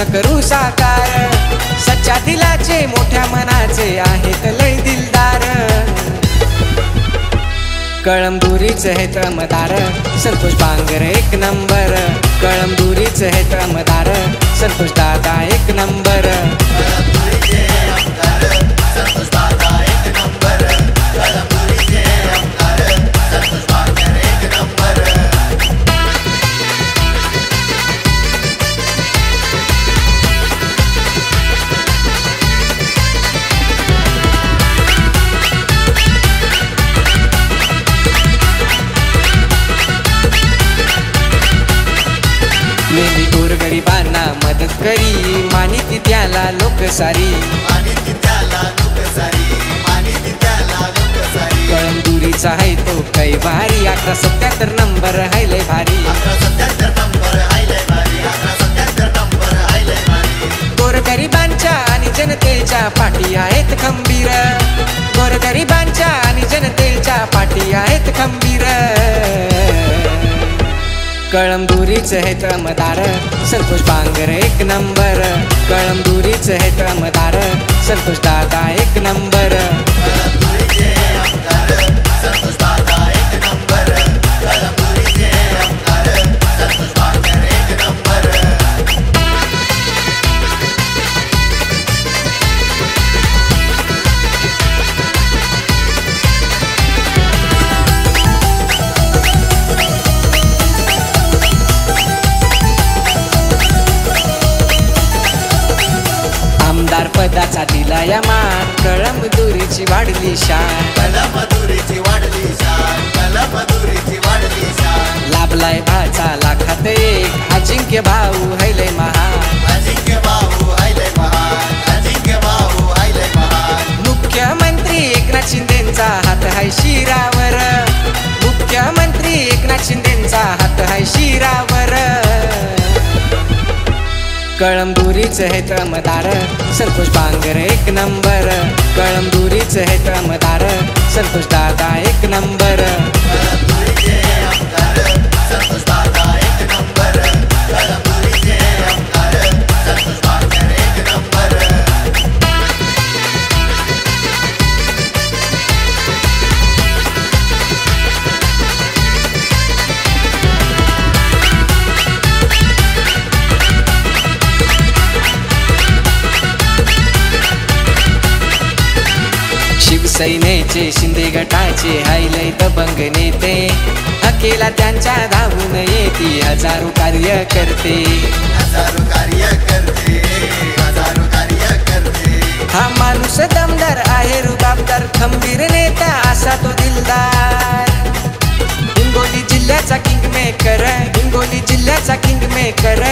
स्वप्न करू साकार, सच्च्या दिलाचे मोठ्या मनाचे आहेत लय दिलदार। कळमदुरीच हे तमदार, संतोष बांगर एक नंबर। कळमदुरीच हे तमदार, संतोष दादा एक नंबर। नेहमी गोरगरिबांना मदत करी, मानिती त्याला लोक सारी। कळमदुरीचा आहे तो काही भारी, 1177 नंबर आहे लय भारी। गोरगरिबांच्या आणि जनतेच्या पाठी आहेत खंबीर, गोरगरिबांच्या आणि जनतेच्या पाठी आहेत खंबीर। कळमदुरीच हे तमदार, संतोष बांगर एक नंबर। कळमदुरीच हे तमदार, संतोष दादा एक नंबर। आमदार पदाचा दिला या मान, कळमदुरीची वाढली शान। कळमदुरीची वाढली शान, कळमदुरीची वाढली शान। लाभलाय भाचा लाखात एक, अजिंक्य भाऊ हैले महान। अजिंक्य भाऊ हैले महान, अजिंक्य भाऊ हैले महान। मुख्यमंत्री एकनाथ शिंदेचा हात आहे शिरावर, मुख्यमंत्री एकनाथ शिंदेचा हात आहे शिरावर। कळमदुरीच हे तमदार, संतोष बांगर एक नंबर। कळमदुरीच हे तमदार, संतोष दादा एक नंबर। शिवसेनेचे शिंदे गटाचे हायलय दबंग नेते, हकेला त्यांच्या धावून येती हजारो कार्यकर्ते। हजारो कार्यकर्ते, हजारो कार्यकर्ते। हा माणूस दमदार आहे रुबाबदार, खंबीर नेता असा तो दिलदार। हिंगोली जिल्ह्याचा किंग मेकर, हिंगोली जिल्ह्याचा किंग मेकर।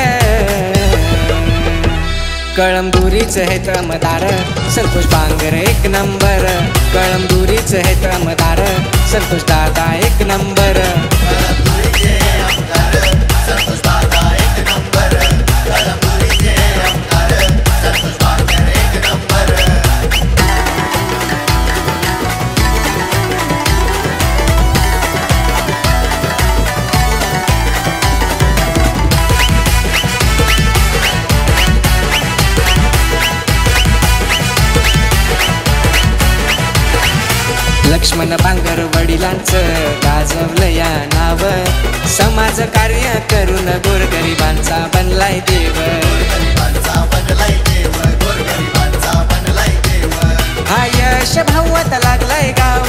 कळमदुरीच हे तमदार, संतोष बांगर एक नंबर। कळमदुरीच हे तमदार, संतोष दादा एक नंबर। लक्ष्मण बांगर वडिलांचं गाजवलं या नाव, समाज कार्य करून गोरगरिबांचा बनलाय देव। हा यश भाऊत लागलाय गाव,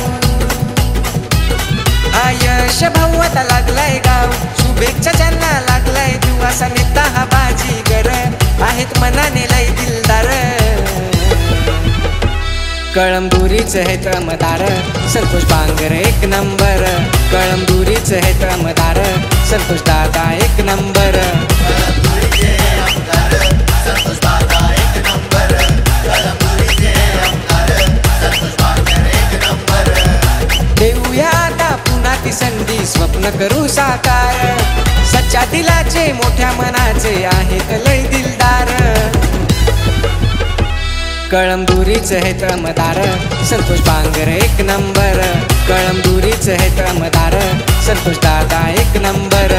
हा यश भाऊत लागलाय गाव। शुभेच्छा ज्यांना लागलाय दिवसा, नेता हा बाजीगर आहेत मनाने लय दिलदार। कळमदुरीच हे तमदार, संतोष बांगर एक नंबर। कळमदुरीच हे तमदार, संतोष दादा एक नंबर। देऊया आता पुन्हा ती संधी, स्वप्न करू साकार, सच्च्या दिलाचे मोठ्या मनाचे आहेत लय दिलदार। कळमदुरीच हे तमदार, संतोष बांगर एक नंबर। कळमदुरीच हे तमदार, संतोष दादा एक नंबर।